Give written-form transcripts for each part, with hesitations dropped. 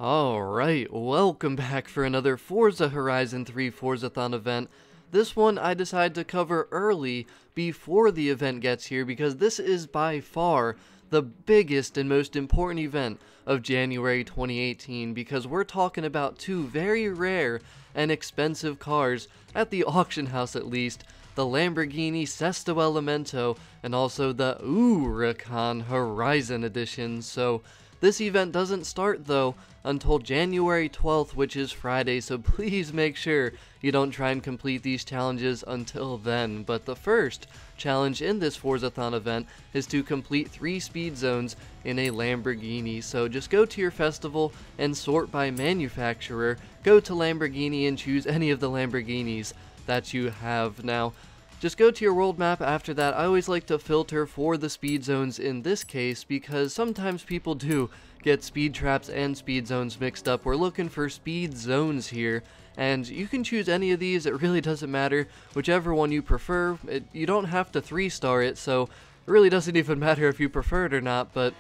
Alright, welcome back for another Forza Horizon 3 Forzathon event. This one I decided to cover early before the event gets here because this is by far the biggest and most important event of January 2018 because we're talking about two very rare and expensive cars, at the auction house at least, the Lamborghini Sesto Elemento and also the Huracan Horizon edition. So this event doesn't start though until January 12th, which is Friday, so please make sure you don't try and complete these challenges until then. But the first challenge in this Forzathon event is to complete 3 speed zones in a Lamborghini. So just go to your festival and sort by manufacturer, go to Lamborghini and choose any of the Lamborghinis that you have. Now, just go to your world map after that. I always like to filter for the speed zones in this case because sometimes people do get speed traps and speed zones mixed up. We're looking for speed zones here, and you can choose any of these. It really doesn't matter, whichever one you prefer. You don't have to 3-star it, so it really doesn't even matter if you prefer it or not. But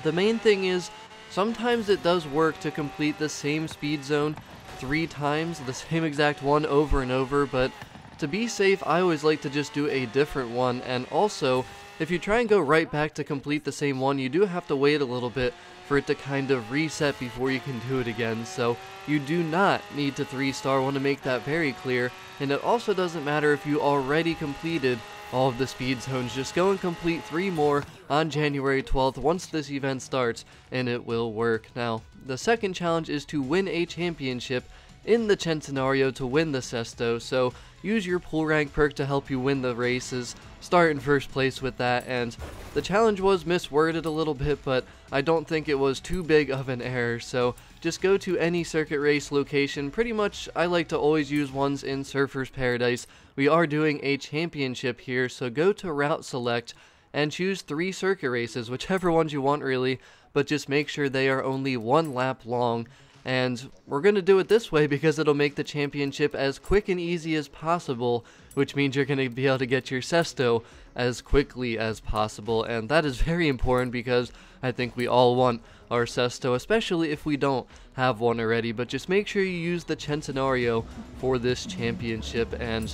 the main thing is, sometimes it does work to complete the same speed zone 3 times, the same exact one over and over, but to be safe, I always like to just do a different one. And also, if you try and go right back to complete the same one, you do have to wait a little bit for it to kind of reset before you can do it again. So you do not need to 3-star, I want to make that very clear. And it also doesn't matter if you already completed all of the speed zones. Just go and complete 3 more on January 12th once this event starts, and it will work. Now, the second challenge is to win a championship in the Centenario to win the Sesto. So use your pool rank perk to help you win the races, start in first place with that. And the challenge was misworded a little bit, but I don't think it was too big of an error. So just go to any circuit race location. Pretty much I like to always use ones in Surfer's Paradise. We are doing a championship here, so go to route select and choose 3 circuit races, whichever ones you want really, but just make sure they are only 1 lap long. And we're going to do it this way because it'll make the championship as quick and easy as possible, which means you're going to be able to get your Sesto as quickly as possible. And that is very important because I think we all want our Sesto, especially if we don't have one already. But just make sure you use the Centenario for this championship. And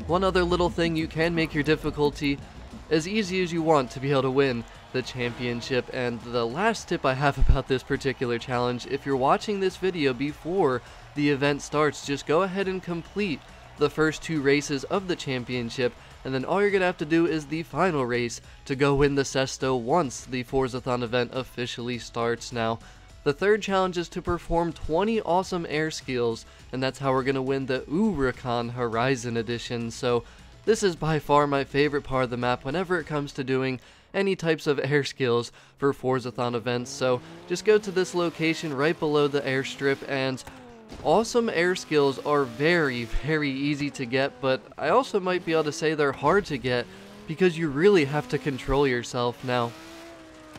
one other little thing, you can make your difficulty as easy as you want to be able to win the championship. And the last tip I have about this particular challenge, if you're watching this video before the event starts, just go ahead and complete the first 2 races of the championship, and then all you're gonna have to do is the final race to go win the Sesto once the Forzathon event officially starts. Now, the third challenge is to perform 20 awesome air skills, and that's how we're gonna win the Huracan Horizon edition. So this is by far my favorite part of the map whenever it comes to doing any types of air skills for Forzathon events. So just go to this location right below the airstrip, and awesome air skills are very, very easy to get, but I also might be able to say they're hard to get because you really have to control yourself. Now,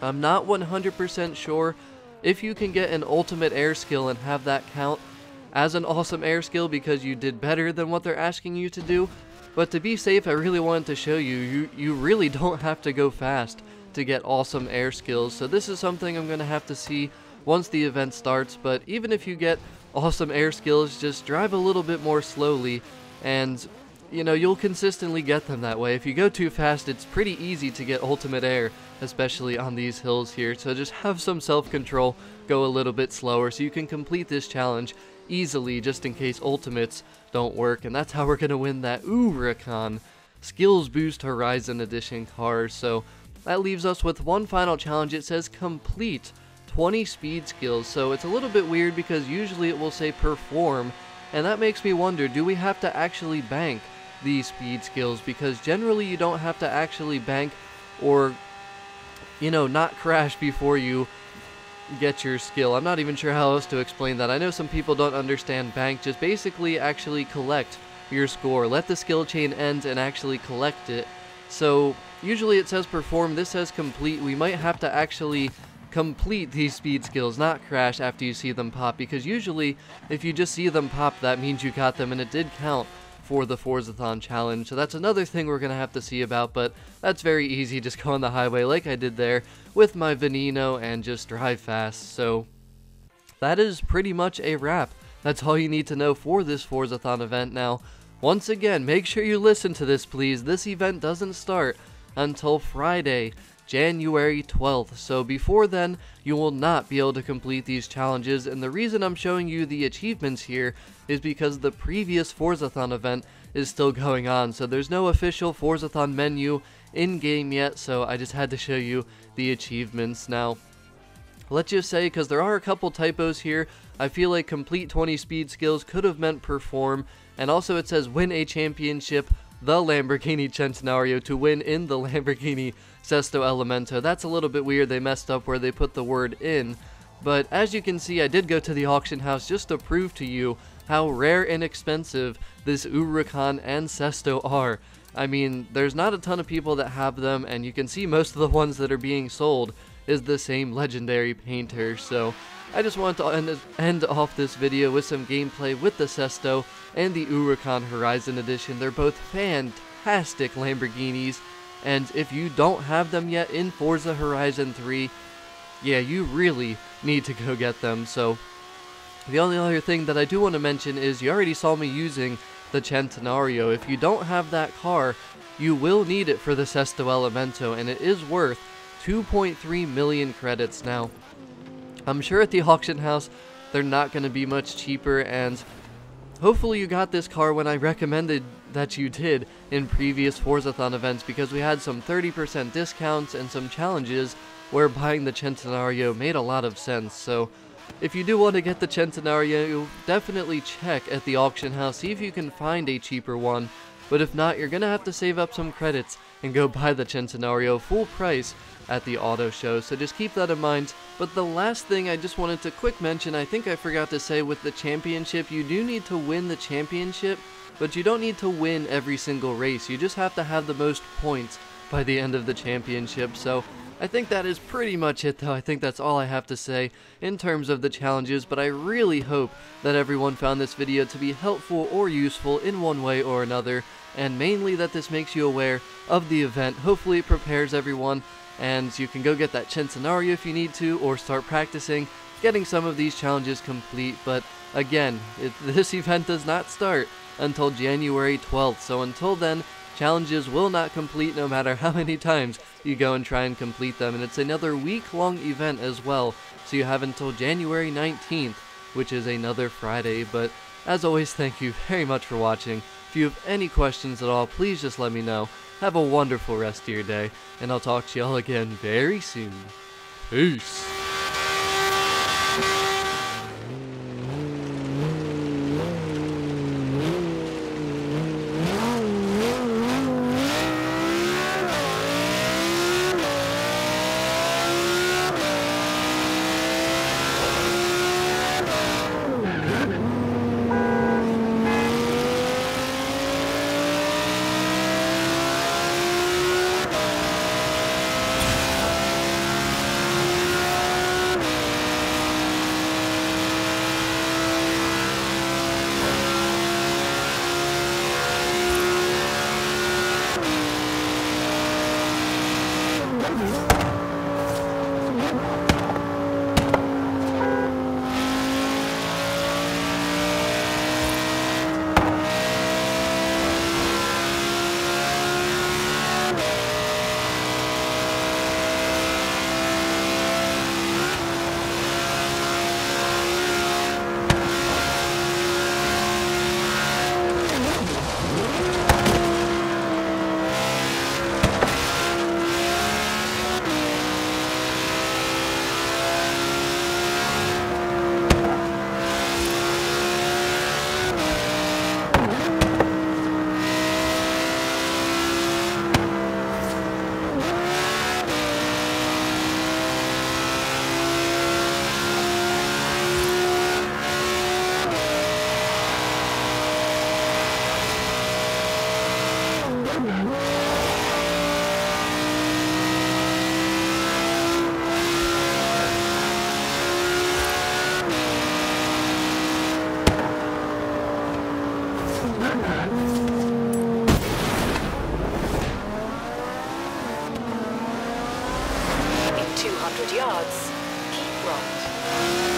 I'm not 100% sure if you can get an ultimate air skill and have that count as an awesome air skill because you did better than what they're asking you to do. But to be safe, I really wanted to show you, you really don't have to go fast to get awesome air skills. So this is something I'm going to have to see once the event starts. But even if you get awesome air skills, just drive a little bit more slowly, and you know, you'll consistently get them that way. If you go too fast, it's pretty easy to get ultimate air, especially on these hills here. So just have some self-control, go a little bit slower so you can complete this challenge easily, just in case ultimates don't work. And that's how we're gonna win that Huracan Skills Boost Horizon Edition car. So that leaves us with one final challenge. It says complete 20 speed skills. So it's a little bit weird because usually it will say perform, and that makes me wonder, do we have to actually bank these speed skills? Because generally you don't have to actually bank or, you know, not crash before you get your skill. I'm not even sure how else to explain that. I know some people don't understand bank. Just basically actually collect your score. Let the skill chain end and actually collect it. So usually it says perform, this says complete. We might have to actually complete these speed skills, not crash after you see them pop, because usually if you just see them pop, that means you got them, and it did count for the Forzathon challenge. So that's another thing we're gonna have to see about, but that's very easy. Just go on the highway like I did there with my Veneno and just drive fast. So that is pretty much a wrap. That's all you need to know for this Forzathon event. Now, once again, make sure you listen to this, please. This event doesn't start until Friday, January 12th, so before then, you will not be able to complete these challenges, and the reason I'm showing you the achievements here is because the previous Forzathon event is still going on, so there's no official Forzathon menu in-game yet, so I just had to show you the achievements. Now, let's just say, because there are a couple typos here, I feel like complete 20 speed skills could have meant perform, and also it says win a championship, the Lamborghini Centenario, to win in the Lamborghini Sesto Elemento. That's a little bit weird, they messed up where they put the word in, but as you can see, I did go to the auction house just to prove to you how rare and expensive this Huracan and Sesto are. I mean, there's not a ton of people that have them, and you can see most of the ones that are being sold is the same legendary painter, so I just wanted to end off this video with some gameplay with the Sesto and the Huracan Horizon Edition. They're both fantastic Lamborghinis, and if you don't have them yet in Forza Horizon 3, yeah, you really need to go get them. So the only other thing that I do want to mention is you already saw me using the Centenario. If you don't have that car, you will need it for the Sesto Elemento, and it is worth 2.3 million credits. Now, I'm sure at the auction house they're not going to be much cheaper, and hopefully you got this car when I recommended that you did in previous Forzathon events, because we had some 30% discounts and some challenges where buying the Centenario made a lot of sense. So if you do want to get the Centenario, definitely check at the auction house, see if you can find a cheaper one, but if not, you're going to have to save up some credits and go buy the Centenario full price at the auto show, so just keep that in mind. But the last thing I just wanted to quick mention, I think I forgot to say, with the championship, you do need to win the championship, but you don't need to win every single race. You just have to have the most points by the end of the championship. So I think that is pretty much it, though. I think that's all I have to say in terms of the challenges, but I really hope that everyone found this video to be helpful or useful in one way or another, and mainly that this makes you aware of the event. Hopefully it prepares everyone, and you can go get that Centenario if you need to, or start practicing getting some of these challenges complete. But again, this event does not start until January 12th, so until then, challenges will not complete no matter how many times you go and try and complete them, and it's another week-long event as well, so you have until January 19th, which is another Friday. But as always, thank you very much for watching. If you have any questions at all, please just let me know. Have a wonderful rest of your day, and I'll talk to y'all again very soon. Peace! In 200 yards, keep right.